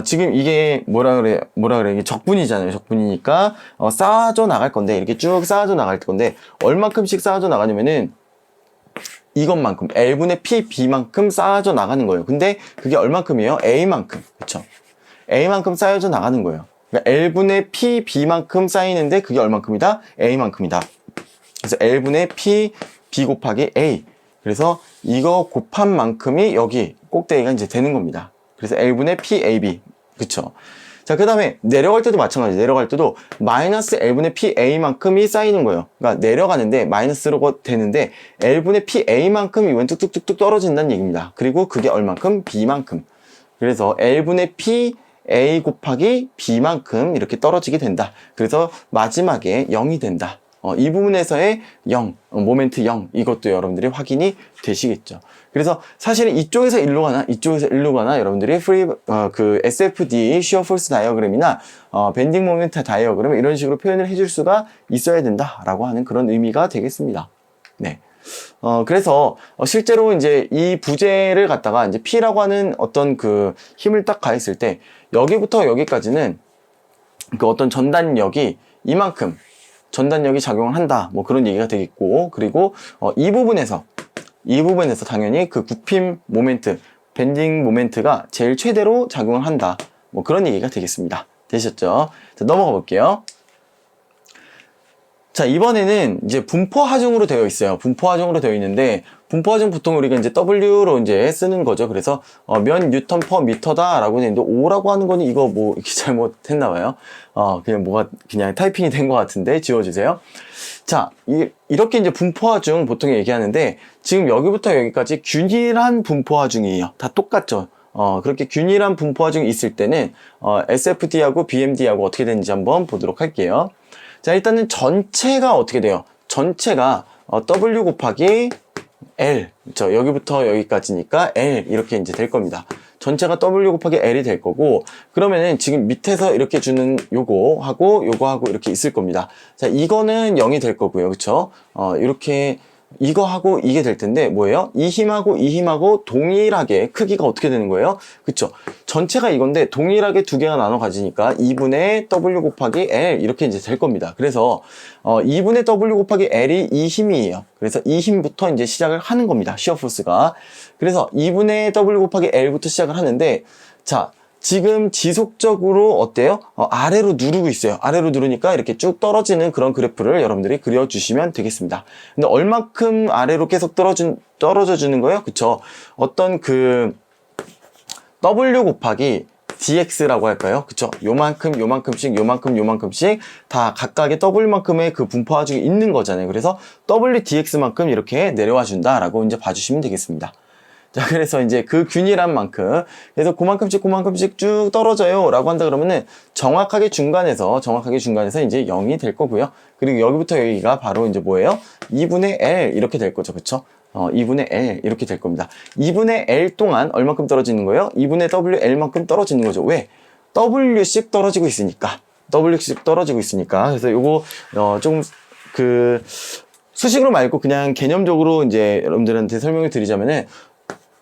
지금 이게 뭐라 그래, 이게 적분이잖아요. 적분이니까, 쌓아져 나갈 건데, 이렇게 쭉 쌓아져 나갈 건데, 얼만큼씩 쌓아져 나가냐면은, 이것만큼, L분의 PB만큼 쌓아져 나가는 거예요. 근데 그게 얼만큼이에요? A만큼. 그쵸? A만큼 쌓여져 나가는 거예요. 그러니까 L분의 PB만큼 쌓이는데, 그게 얼만큼이다? A만큼이다. 그래서 L분의 B 곱하기 A. 그래서 이거 곱한 만큼이 여기 꼭대기가 이제 되는 겁니다. 그래서 L분의 PAB. 그쵸? 자, 그 다음에 내려갈 때도 마찬가지. 내려갈 때도 마이너스 L분의 PA만큼이 쌓이는 거예요. 그러니까 내려가는데 마이너스로 되는데 L분의 PA만큼 이번 뚝뚝뚝뚝 떨어진다는 얘기입니다. 그리고 그게 얼만큼? B만큼. 그래서 L분의 PA 곱하기 B만큼 이렇게 떨어지게 된다. 그래서 마지막에 0이 된다. 이 부분에서의 0, 모멘트 0, 이것도 여러분들이 확인이 되시겠죠. 그래서 사실은 이쪽에서 일로 가나, 이쪽에서 일로 가나, 여러분들이 그 SFD, Shear Force 다이어그램이나, 밴딩 모멘트 다이어그램, 이런 식으로 표현을 해줄 수가 있어야 된다라고 하는 그런 의미가 되겠습니다. 네. 그래서, 실제로 이제 이 부재를 갖다가 이제 P라고 하는 어떤 그 힘을 딱 가했을 때, 여기부터 여기까지는 그 어떤 전단력이 이만큼, 전단력이 작용을 한다. 뭐 그런 얘기가 되겠고, 그리고 이 부분에서 당연히 그 굽힘 모멘트, 밴딩 모멘트가 제일 최대로 작용을 한다. 뭐 그런 얘기가 되겠습니다. 되셨죠? 자, 넘어가 볼게요. 자, 이번에는 이제 분포 하중으로 되어 있어요. 분포 하중으로 되어 있는데, 분포 하중 보통 우리가 이제 W로 이제 쓰는 거죠. 그래서, 몇 뉴턴 퍼 미터다 라고 되는데, 5라고 하는 거는 이거 뭐, 이렇게 잘못했나 봐요. 그냥 뭐가, 그냥 타이핑이 된 것 같은데, 지워주세요. 자, 이렇게 이제 분포 하중 보통 얘기하는데, 지금 여기부터 여기까지 균일한 분포 하중이에요. 다 똑같죠. 그렇게 균일한 분포 하중이 있을 때는, SFD하고 BMD하고 어떻게 되는지 한번 보도록 할게요. 자, 일단은 전체가 어떻게 돼요? 전체가 W 곱하기 L, 그렇죠? 여기부터 여기까지니까 L 이렇게 이제 될 겁니다. 전체가 W 곱하기 L이 될 거고, 그러면은 지금 밑에서 이렇게 주는 요거하고 요거하고 이렇게 있을 겁니다. 자, 이거는 0이 될 거고요. 그렇죠? 이렇게 이거하고 이게 될 텐데 뭐예요? 이 힘하고 이 힘하고 동일하게 크기가 어떻게 되는 거예요? 그쵸? 전체가 이건데 동일하게 두 개가 나눠 가지니까 2분의 W 곱하기 L 이렇게 이제 될 겁니다. 그래서 2분의 W 곱하기 L이 이 힘이에요. 그래서 이 힘부터 이제 시작을 하는 겁니다. 시어 포스가. 그래서 2분의 W 곱하기 L부터 시작을 하는데, 자, 지금 지속적으로 어때요? 아래로 누르고 있어요. 아래로 누르니까 이렇게 쭉 떨어지는 그런 그래프를 여러분들이 그려주시면 되겠습니다. 근데 얼만큼 아래로 계속 떨어져 주는 거예요? 그쵸? 어떤 그 W 곱하기 dx라고 할까요? 그쵸? 요만큼, 요만큼씩, 요만큼, 요만큼씩 다 각각의 W만큼의 그 분포 하중이 있는 거잖아요. 그래서 W dx만큼 이렇게 내려와 준다라고 이제 봐주시면 되겠습니다. 자, 그래서 이제 그 균일한 만큼, 그래서 그만큼씩 쭉 떨어져요 라고 한다 그러면은 정확하게 중간에서 이제 0이 될 거고요. 그리고 여기부터 여기가 바로 이제 뭐예요? 2분의 L 이렇게 될 거죠. 그쵸? 2분의 L 이렇게 될 겁니다. 2분의 L 동안 얼만큼 떨어지는 거예요? 2분의 WL만큼 떨어지는 거죠. 왜? W씩 떨어지고 있으니까. W씩 떨어지고 있으니까. 그래서 요거, 조금 그, 수식으로 말고 그냥 개념적으로 이제 여러분들한테 설명을 드리자면은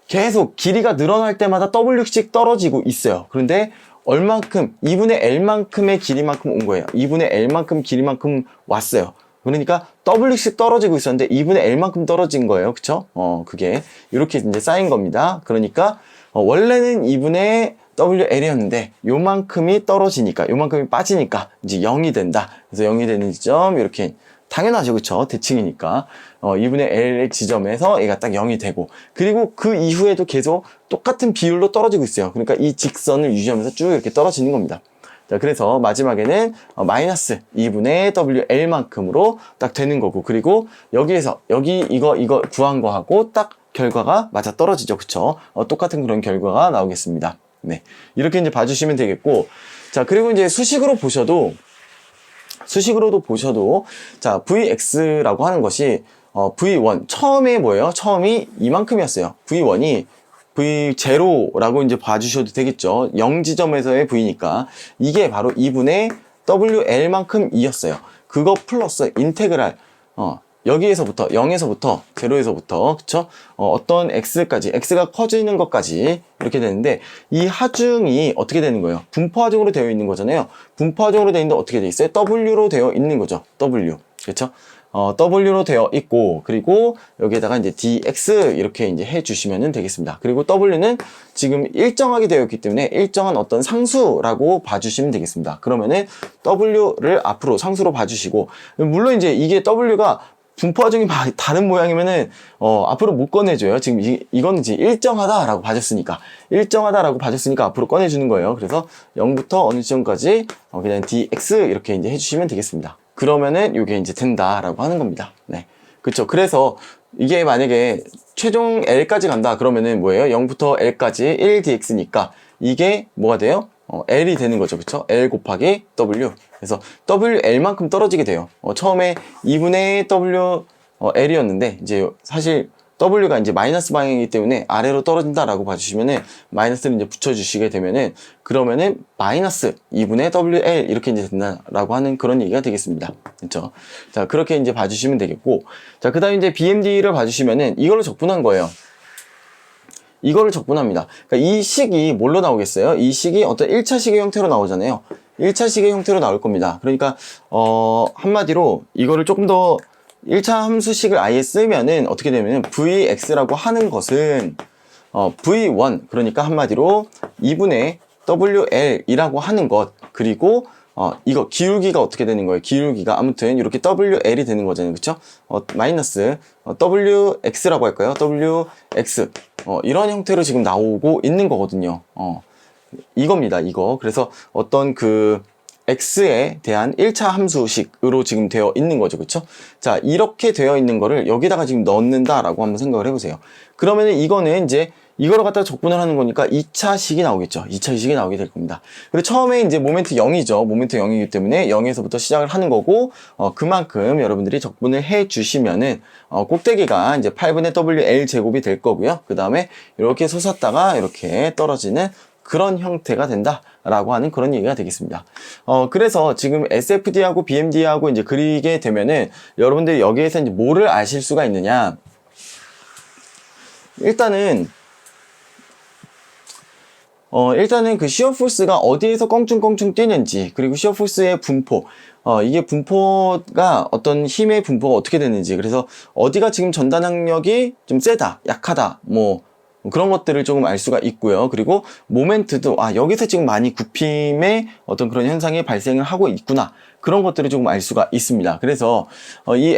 계속 길이가 늘어날 때마다 W씩 떨어지고 있어요. 그런데 얼만큼 2분의 L만큼의 길이만큼 온 거예요. 2분의 L만큼 길이만큼 왔어요. 그러니까 W씩 떨어지고 있었는데 2분의 L만큼 떨어진 거예요. 그쵸? 그게 이렇게 이제 쌓인 겁니다. 그러니까 원래는 2분의 WL이었는데 요만큼이 떨어지니까, 요만큼이 빠지니까 이제 0이 된다. 그래서 0이 되는 지점 이렇게 당연하죠. 그쵸? 대칭이니까 2분의 L 지점에서 얘가 딱 0이 되고, 그리고 그 이후에도 계속 똑같은 비율로 떨어지고 있어요. 그러니까 이 직선을 유지하면서 쭉 이렇게 떨어지는 겁니다. 자, 그래서 마지막에는 마이너스 2분의 WL만큼으로 딱 되는 거고, 그리고 여기에서 여기 이거 구한 거하고 딱 결과가 맞아 떨어지죠. 그쵸? 똑같은 그런 결과가 나오겠습니다. 네, 이렇게 이제 봐주시면 되겠고, 자, 그리고 이제 수식으로도 보셔도, 자, Vx라고 하는 것이, V1, 처음에 뭐예요? 처음이 이만큼이었어요. V1이 V0라고 이제 봐주셔도 되겠죠. 0지점에서의 V니까. 이게 바로 2분의 WL만큼이었어요. 그거 플러스 인테그랄, 여기에서부터, 0에서부터, 0에서부터, 그쵸? 어떤 x까지, x가 커지는 것까지 이렇게 되는데, 이 하중이 어떻게 되는 거예요? 분포 하중으로 되어 있는 거잖아요. 분포 하중으로 되어 있는데 어떻게 되어 있어요? W로 되어 있는 거죠. W. 그쵸? W로 되어 있고, 그리고 여기에다가 이제 dx 이렇게 이제 해주시면 되겠습니다. 그리고 W는 지금 일정하게 되어 있기 때문에 일정한 어떤 상수라고 봐주시면 되겠습니다. 그러면은 W를 앞으로 상수로 봐주시고, 물론 이제 이게 W가 분포 하중이 다른 모양이면은 앞으로 못 꺼내줘요. 지금 이거는 이제 일정하다라고 봐줬으니까 앞으로 꺼내주는 거예요. 그래서 0부터 어느 지점까지 그냥 dx 이렇게 이제 해주시면 되겠습니다. 그러면은 이게 이제 된다라고 하는 겁니다. 네, 그렇죠. 그래서 이게 만약에 최종 L까지 간다 그러면은 뭐예요? 0부터 L까지 1dx니까 이게 뭐가 돼요? L이 되는 거죠. 그쵸? L 곱하기 W. 그래서 WL만큼 떨어지게 돼요. 처음에 2분의 L이었는데, 이제 사실 W가 이제 마이너스 방향이기 때문에 아래로 떨어진다라고 봐주시면은, 마이너스를 이제 붙여주시게 되면은, 그러면은 마이너스 2분의 WL 이렇게 이제 된다라고 하는 그런 얘기가 되겠습니다. 그쵸? 자, 그렇게 이제 봐주시면 되겠고, 자, 그 다음에 이제 BMD를 봐주시면은 이걸로 적분한 거예요. 이거를 적분합니다. 그러니까 이 식이 뭘로 나오겠어요? 이 식이 어떤 1차식의 형태로 나오잖아요. 1차식의 형태로 나올 겁니다. 그러니까 한마디로 이거를 조금 더 1차 함수식을 아예 쓰면은 어떻게 되면은 Vx라고 하는 것은 V1, 그러니까 한마디로 2분의 WL이라고 하는 것, 그리고 이거 기울기가 어떻게 되는 거예요? 기울기가 아무튼 이렇게 WL이 되는 거잖아요. 그쵸? 마이너스 WX라고 할까요? WX 이런 형태로 지금 나오고 있는 거거든요. 이겁니다. 이거. 그래서 어떤 그 x에 대한 1차 함수식으로 지금 되어 있는 거죠. 그쵸? 자, 이렇게 되어 있는 거를 여기다가 지금 넣는다라고 한번 생각을 해보세요. 그러면은 이거는 이제 이거를 갖다가 적분을 하는 거니까 2차식이 나오겠죠. 2차식이 나오게 될 겁니다. 그리고 처음에 이제 모멘트 0이죠. 모멘트 0이기 때문에 0에서부터 시작을 하는 거고, 그만큼 여러분들이 적분을 해 주시면은, 꼭대기가 이제 8분의 WL 제곱이 될 거고요. 그 다음에 이렇게 솟았다가 이렇게 떨어지는 그런 형태가 된다라고 하는 그런 얘기가 되겠습니다. 그래서 지금 SFD하고 BMD하고 이제 그리게 되면은 여러분들이 여기에서 이제 뭐를 아실 수가 있느냐. 일단은 그 시어 포스가 어디에서 껑충껑충 뛰는지, 그리고 시어 포스의 분포, 이게 분포가 어떤 힘의 분포가 어떻게 되는지, 그래서 어디가 지금 전단 항력이 좀 세다, 약하다, 뭐 그런 것들을 조금 알 수가 있고요. 그리고 모멘트도 여기서 지금 많이 굽힘의 어떤 그런 현상이 발생을 하고 있구나. 그런 것들을 조금 알 수가 있습니다. 그래서 이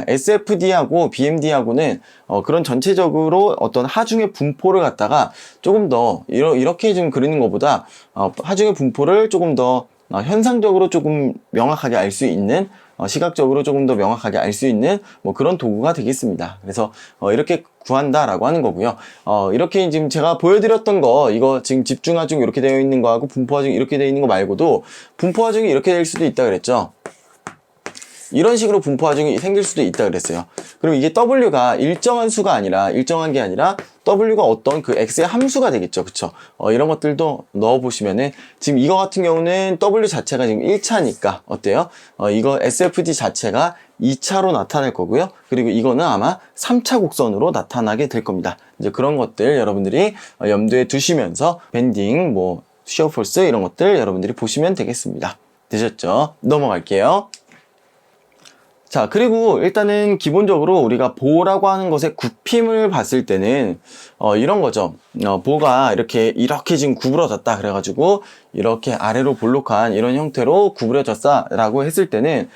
SFD하고 BMD하고는 그런 전체적으로 어떤 하중의 분포를 갖다가 조금 더 이렇게 지금 그리는 것보다 하중의 분포를 조금 더 현상적으로 조금 명확하게 알 수 있는, 시각적으로 조금 더 명확하게 알 수 있는 뭐 그런 도구가 되겠습니다. 그래서 이렇게 구한다라고 하는 거고요. 이렇게 지금 제가 보여드렸던 거, 이거 지금 집중하중 이렇게 되어 있는 거하고 분포하중 이렇게 되어 있는 거 말고도 분포하중이 이렇게 될 수도 있다 그랬죠. 이런 식으로 분포하중이 생길 수도 있다 그랬어요. 그럼 이게 W가 일정한 수가 아니라, 일정한 게 아니라 W가 어떤 그 X의 함수가 되겠죠. 그쵸? 이런 것들도 넣어보시면은, 지금 이거 같은 경우는 W 자체가 지금 1차니까, 어때요? 이거 SFD 자체가 2차로 나타날 거고요. 그리고 이거는 아마 3차 곡선으로 나타나게 될 겁니다. 이제 그런 것들 여러분들이 염두에 두시면서 밴딩, 뭐, 시어 폴스 이런 것들 여러분들이 보시면 되겠습니다. 되셨죠? 넘어갈게요. 자, 그리고 일단은 기본적으로 우리가 보라고 하는 것의 굽힘을 봤을 때는 이런 거죠. 보가 이렇게 지금 구부러졌다 그래가지고 이렇게 아래로 볼록한 이런 형태로 구부러졌다 라고 했을 때는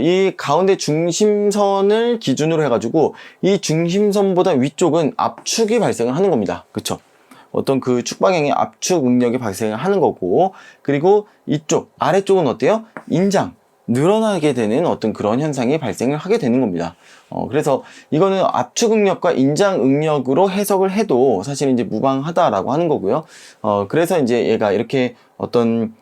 이 가운데 중심선을 기준으로 해가지고 이 중심선보다 위쪽은 압축이 발생을 하는 겁니다. 그쵸? 어떤 그 축방향의 압축 응력이 발생을 하는 거고, 그리고 이쪽 아래쪽은 어때요? 인장, 늘어나게 되는 어떤 그런 현상이 발생을 하게 되는 겁니다. 그래서 이거는 압축 응력과 인장 응력으로 해석을 해도 사실 이제 무방하다라고 하는 거고요. 그래서 이제 얘가 이렇게 어떤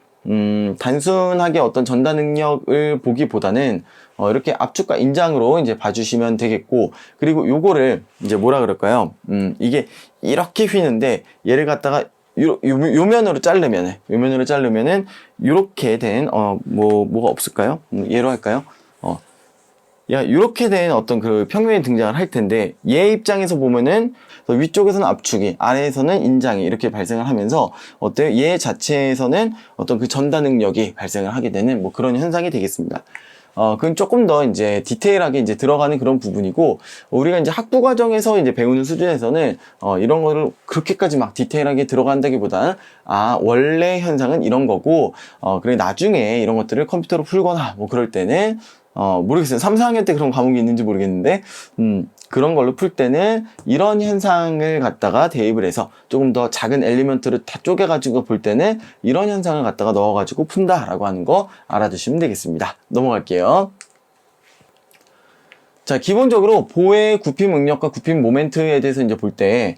단순하게 어떤 전단 응력을 보기보다는 이렇게 압축과 인장으로 이제 봐주시면 되겠고, 그리고 요거를 이제 뭐라 그럴까요? 이게 이렇게 휘는데 얘를 갖다가 요 면으로 자르면은 요렇게 된 뭐가 없을까요? 얘로 할까요? 요렇게 된 어떤 그 평면이 등장을 할 텐데, 얘 입장에서 보면은 위쪽에서는 압축이, 아래에서는 인장이 이렇게 발생을 하면서 어때요? 얘 자체에서는 어떤 그 전단 응력이 발생을 하게 되는 뭐 그런 현상이 되겠습니다. 그건 조금 더 이제 디테일하게 이제 들어가는 그런 부분이고, 우리가 이제 학부 과정에서 이제 배우는 수준에서는 이런 거를 그렇게까지 막 디테일하게 들어간다기보다는 원래 현상은 이런 거고, 그래 나중에 이런 것들을 컴퓨터로 풀거나 뭐 그럴 때는 모르겠어요. 3, 4학년 때 그런 과목이 있는지 모르겠는데, 그런 걸로 풀 때는 이런 현상을 갖다가 대입을 해서 조금 더 작은 엘리먼트를 다 쪼개가지고 볼 때는 이런 현상을 갖다가 넣어가지고 푼다라고 하는 거 알아두시면 되겠습니다. 넘어갈게요. 자, 기본적으로 보의 굽힘 응력과 굽힘 모멘트에 대해서 이제 볼 때,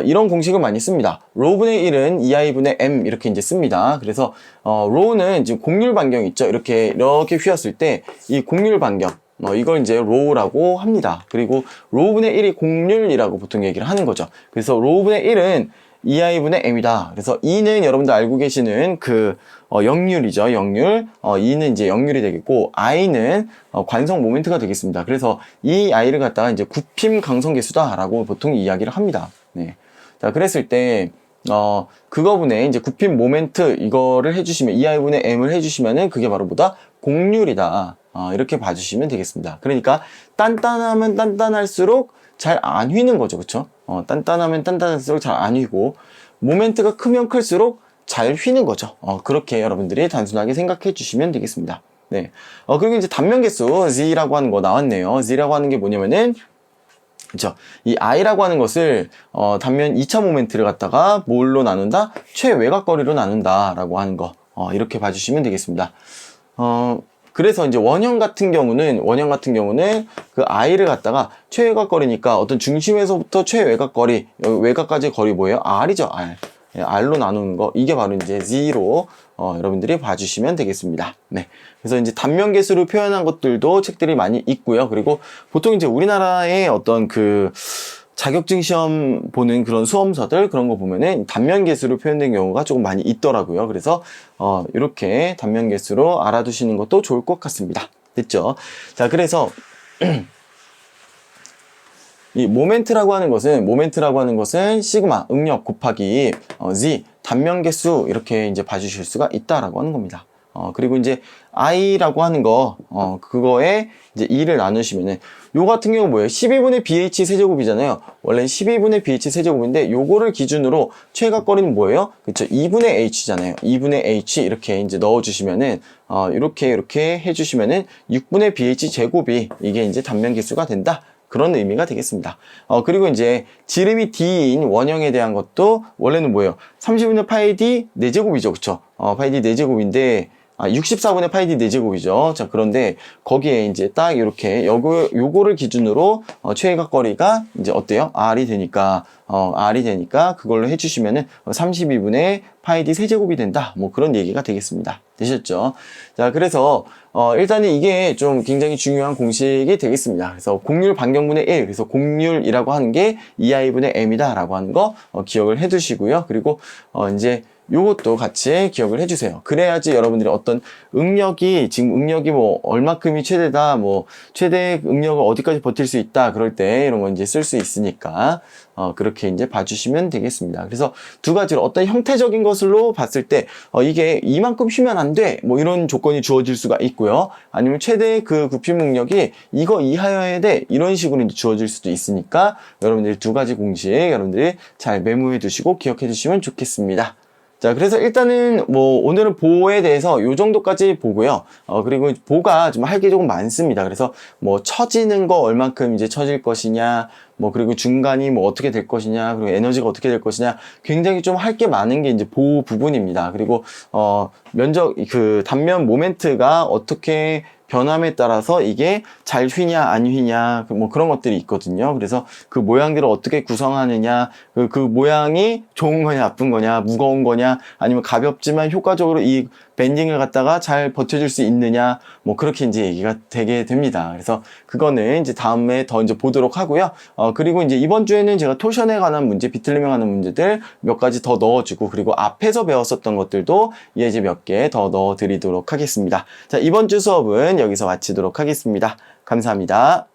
이런 공식을 많이 씁니다. 로분의 1은 2i분의 m 이렇게 이제 씁니다. 그래서 로우는 지금 곡률 반경 있죠. 이렇게 휘었을 때 이 곡률 반경, 이걸 이제 로우라고 합니다. 그리고 로우분의 1이 곡률이라고 보통 얘기를 하는 거죠. 그래서 로우분의 1은 2i분의 m이다. 그래서 2는 여러분들 알고 계시는 그 역률이죠. 역률. 2는 이제 역률이 되겠고, i는 관성 모멘트가 되겠습니다. 그래서 이 i를 갖다가 이제 굽힘 강성 계수다라고 보통 이야기를 합니다. 네. 자, 그랬을 때 그거분의 이제 굽힘 모멘트 이거를 해주시면, 2i분의 m을 해주시면은 그게 바로 뭐다? 곡률이다. 이렇게 봐주시면 되겠습니다. 그러니까 단단하면 단단할수록 잘 안 휘는 거죠. 그쵸? 단단하면 단단할수록 잘 안 휘고, 모멘트가 크면 클수록 잘 휘는 거죠. 그렇게 여러분들이 단순하게 생각해 주시면 되겠습니다. 네. 그리고 이제 단면 개수 Z라고 하는 거 나왔네요. Z라고 하는 게 뭐냐면은, 그쵸. 이 I라고 하는 것을, 단면 2차 모멘트를 갖다가 뭘로 나눈다? 최외곽거리로 나눈다. 라고 하는 거. 이렇게 봐주시면 되겠습니다. 그래서 이제 원형 같은 경우는 그 I를 갖다가 최외곽거리니까 어떤 중심에서부터 최외곽거리, 외곽까지 거리 뭐예요? R이죠, R. R로 나누는 거. 이게 바로 이제 Z로, 여러분들이 봐주시면 되겠습니다. 네. 그래서 이제 단면 개수로 표현한 것들도 책들이 많이 있고요. 그리고 보통 이제 우리나라의 어떤 그 자격증 시험 보는 그런 수험서들 그런 거 보면은 단면 개수로 표현된 경우가 조금 많이 있더라고요. 그래서 이렇게 단면 개수로 알아두시는 것도 좋을 것 같습니다. 됐죠? 자, 그래서 이 모멘트라고 하는 것은 시그마 응력 곱하기 Z 단면 개수 이렇게 이제 봐주실 수가 있다라고 하는 겁니다. 그리고 이제 I라고 하는 거, 그거에 이제 2를 나누시면은, 요 같은 경우 뭐예요? 12분의 BH 세제곱이잖아요. 원래는 12분의 BH 세제곱인데, 요거를 기준으로 최각거리는 뭐예요? 그쵸? 2분의 H잖아요. 2분의 H 이렇게 이제 넣어주시면은, 이렇게 해주시면은, 6분의 BH 제곱이 이게 이제 단면 개수가 된다. 그런 의미가 되겠습니다. 그리고 이제 지름이 D인 원형에 대한 것도 원래는 뭐예요? 30분의 파이 D 4제곱이죠. 그쵸? 파이 D 4제곱인데, 64분의 파이 D 4제곱이죠. 자, 그런데 거기에 이제 딱 이렇게 요거를 기준으로 최외곽거리가 이제 어때요? R이 되니까 그걸로 해주시면은 32분의 파이 D 세제곱이 된다. 뭐 그런 얘기가 되겠습니다. 되셨죠? 자, 그래서 일단은 이게 좀 굉장히 중요한 공식이 되겠습니다. 그래서 공률 반경분의 1, 그래서 공률이라고 하는 게 2i분의 m이다 라고 하는 거 기억을 해 두시고요. 그리고 이제 요것도 같이 기억을 해주세요. 그래야지 여러분들이 어떤 지금 응력이 뭐 얼마큼이 최대다, 뭐 최대 응력을 어디까지 버틸 수 있다, 그럴 때 이런 거 이제 쓸 수 있으니까 그렇게 이제 봐주시면 되겠습니다. 그래서 두 가지로 어떤 형태적인 것으로 봤을 때 이게 이만큼 휘면 안 돼, 뭐 이런 조건이 주어질 수가 있고요. 아니면 최대 그 굽힘 능력이 이거 이하여야 돼, 이런 식으로 이제 주어질 수도 있으니까 여러분들이 두 가지 공식 여러분들이 잘 메모해 두시고 기억해 두시면 좋겠습니다. 자, 그래서 일단은 뭐 오늘은 보에 대해서 요 정도까지 보고요. 그리고 보가 좀 할 게 조금 많습니다. 그래서 뭐 처지는 거 얼만큼 이제 처질 것이냐, 뭐 그리고 중간이 뭐 어떻게 될 것이냐, 그리고 에너지가 어떻게 될 것이냐, 굉장히 좀 할 게 많은 게 이제 보 부분입니다. 그리고 단면 모멘트가 어떻게 변함에 따라서 이게 잘 휘냐 안 휘냐 뭐 그런 것들이 있거든요. 그래서 그 모양들을 어떻게 구성하느냐, 그 모양이 좋은 거냐 나쁜 거냐, 무거운 거냐, 아니면 가볍지만 효과적으로 이 밴딩을 갖다가 잘 버텨줄 수 있느냐, 뭐 그렇게 이제 얘기가 되게 됩니다. 그래서 그거는 이제 다음에 더 이제 보도록 하고요. 그리고 이제 이번 주에는 제가 토션에 관한 문제, 비틀림에 관한 문제들 몇 가지 더 넣어주고, 그리고 앞에서 배웠었던 것들도 예제 몇 개 더 넣어드리도록 하겠습니다. 자, 이번 주 수업은 여기서 마치도록 하겠습니다. 감사합니다.